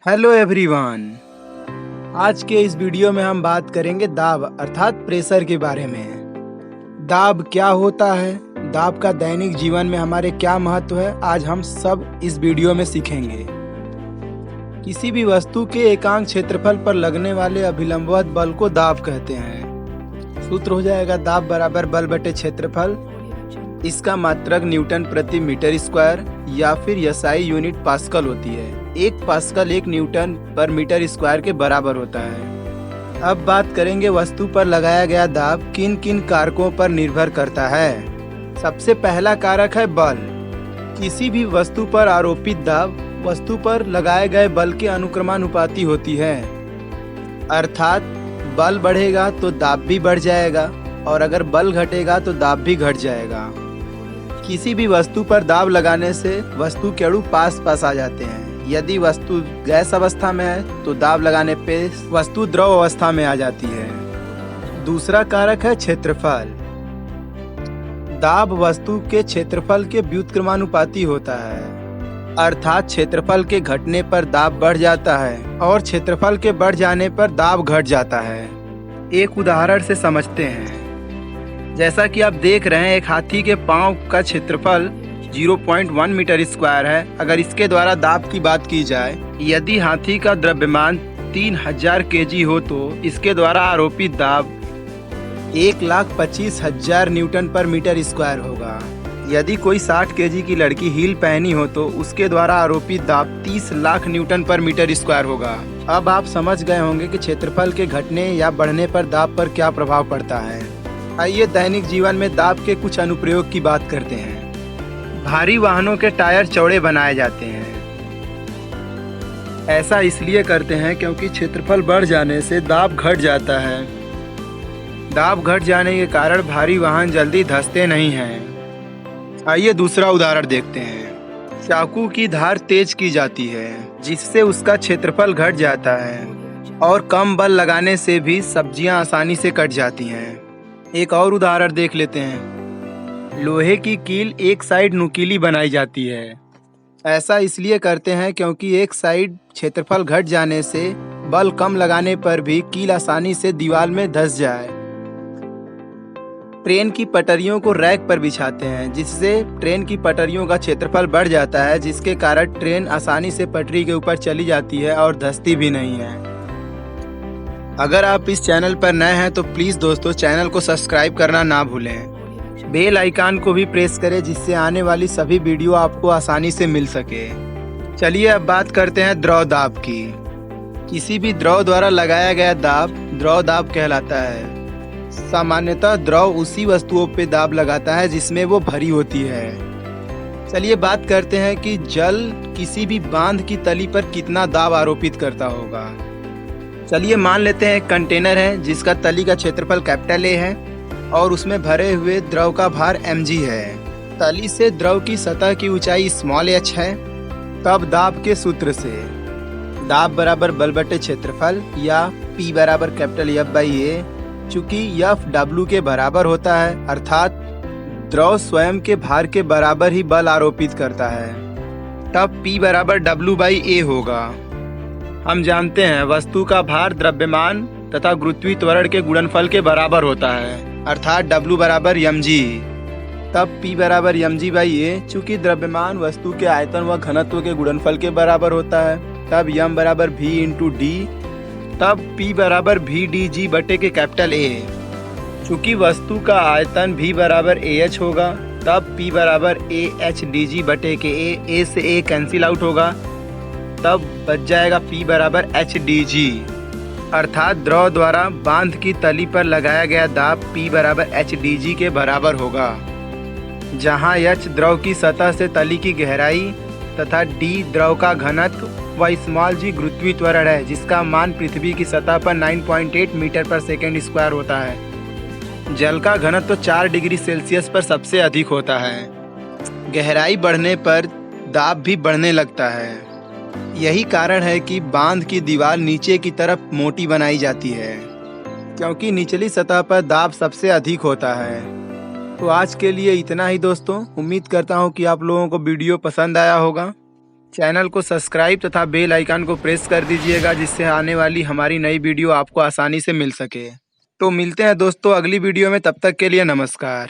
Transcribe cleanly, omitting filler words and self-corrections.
Hello everyone. आज के इस वीडियो में हम बात करेंगे दाब अर्थात प्रेशर के बारे में। दाब क्या होता है, दाब का दैनिक जीवन में हमारे क्या महत्व है, आज हम सब इस वीडियो में सीखेंगे। किसी भी वस्तु के एकांक क्षेत्रफल पर लगने वाले अभिलंबवत बल को दाब कहते हैं। सूत्र हो जाएगा दाब बराबर बल बटे क्षेत्रफल। इसका मात्रक न्यूटन प्रति मीटर स्क्वायर या फिर एसआई यूनिट पास्कल होती है। एक पास्कल 1 न्यूटन पर मीटर स्क्वायर के बराबर होता है। अब बात करेंगे वस्तु पर लगाया गया दाब किन किन कारकों पर निर्भर करता है। सबसे पहला कारक है बल। किसी भी वस्तु पर आरोपित दाब वस्तु पर लगाए गए बल के अनुक्रमानुपाती होती है, अर्थात बल बढ़ेगा तो दाब भी बढ़ जाएगा और अगर बल घटेगा तो दाब भी घट जाएगा। किसी भी वस्तु पर दाब लगाने से वस्तु के अणु पास पास आ जाते हैं। यदि वस्तु गैस अवस्था में है तो दाब लगाने पे वस्तु द्रव अवस्था में आ जाती है। दूसरा कारक है क्षेत्रफल। दाब वस्तु के क्षेत्रफल के व्युत्क्रमानुपाती होता है, अर्थात क्षेत्रफल के घटने पर दाब बढ़ जाता है और क्षेत्रफल के बढ़ जाने पर दाब घट जाता है। एक उदाहरण से समझते हैं। जैसा कि आप देख रहे हैं, एक हाथी के पांव का क्षेत्रफल 0.1 मीटर स्क्वायर है। अगर इसके द्वारा दाब की बात की जाए, यदि हाथी का द्रव्यमान 3000 केजी हो तो इसके द्वारा आरोपित दाब 1,25,000 न्यूटन पर मीटर स्क्वायर होगा। यदि कोई 60 केजी की लड़की हील पहनी हो तो उसके द्वारा आरोपित दाब 30 लाख न्यूटन पर मीटर स्क्वायर होगा। अब आप समझ गए होंगे कि क्षेत्रफल के घटने या बढ़ने पर दाब पर क्या प्रभाव पड़ता है। आइए दैनिक जीवन में दाब के कुछ अनुप्रयोग की बात करते हैं। भारी वाहनों के टायर चौड़े बनाए जाते हैं। ऐसा इसलिए करते हैं क्योंकि क्षेत्रफल बढ़ जाने से दाब घट जाता है। दाब घट जाने के कारण भारी वाहन जल्दी धंसते नहीं हैं। आइए दूसरा उदाहरण देखते हैं। चाकू की धार तेज की जाती है जिससे उसका क्षेत्रफल घट जाता है और कम बल लगाने से भी सब्जियां आसानी से कट जाती हैं। एक और उदाहरण देख लेते हैं। लोहे की कील एक साइड नुकीली बनाई जाती है। ऐसा इसलिए करते हैं क्योंकि एक साइड क्षेत्रफल घट जाने से बल कम लगाने पर भी कील आसानी से दीवार में धंस जाए। ट्रेन की पटरियों को रैक पर बिछाते हैं जिससे ट्रेन की पटरियों का क्षेत्रफल बढ़ जाता है, जिसके कारण ट्रेन आसानी से पटरी के ऊपर चली जाती है और धंसती भी नहीं है। अगर आप इस चैनल पर नए हैं तो प्लीज़ दोस्तों चैनल को सब्सक्राइब करना ना भूलें। बेल आइकन को भी प्रेस करें जिससे आने वाली सभी वीडियो आपको आसानी से मिल सके। चलिए अब बात करते हैं द्रव दाब की। किसी भी द्रव द्वारा लगाया गया दाब द्रव दाब कहलाता है। सामान्यतः द्रव उसी वस्तुओं पे दाब लगाता है जिसमें वो भरी होती है। चलिए बात करते हैं कि जल किसी भी बांध की तली पर कितना दाब आरोपित करता होगा। चलिए मान लेते हैं एक कंटेनर है जिसका तली का क्षेत्रफल कैपिटल ए है और उसमें भरे हुए द्रव का भार mg है। तली से द्रव की सतह की ऊंचाई स्मॉल h है। तब दाब के सूत्र से दाब बराबर बल बटे क्षेत्रफल या P बराबर कैपिटल F बाई ए, चूँकि F W के बराबर होता है, अर्थात द्रव स्वयं के भार के बराबर ही बल आरोपित करता है, तब P बराबर W बाई ए होगा। हम जानते हैं वस्तु का भार द्रव्यमान तथा गुरुत्वीय त्वरण के गुणनफल के बराबर होता है, अर्थात W बराबर mg। तब P बराबर mg बाई ए, चूँकि द्रव्यमान वस्तु के आयतन व घनत्व के गुणनफल के बराबर होता है, तब m बराबर v इंटू डी। तब P बराबर v डी जी बटे के कैपिटल A। चूँकि वस्तु का आयतन v बराबर ah होगा, तब P बराबर a h डी जी बटे के a से a कैंसिल आउट होगा, तब बच जाएगा P बराबर h डी जी, अर्थात द्रव द्वारा बांध की तली पर लगाया गया दाब P बराबर h डी जी के बराबर होगा, जहां h द्रव की सतह से तली की गहराई तथा d द्रव का घनत्व व स्मॉल g गुरुत्वीय त्वरण है जिसका मान पृथ्वी की सतह पर 9.8 मीटर पर सेकेंड स्क्वायर होता है। जल का घनत्व 4 डिग्री सेल्सियस पर सबसे अधिक होता है। गहराई बढ़ने पर दाब भी बढ़ने लगता है। यही कारण है कि बांध की दीवार नीचे की तरफ मोटी बनाई जाती है क्योंकि निचली सतह पर दाब सबसे अधिक होता है। तो आज के लिए इतना ही दोस्तों। उम्मीद करता हूँ कि आप लोगों को वीडियो पसंद आया होगा। चैनल को सब्सक्राइब तथा बेल आइकन को प्रेस कर दीजिएगा, जिससे आने वाली हमारी नई वीडियो आपको आसानी से मिल सके। तो मिलते हैं दोस्तों अगली वीडियो में, तब तक के लिए नमस्कार।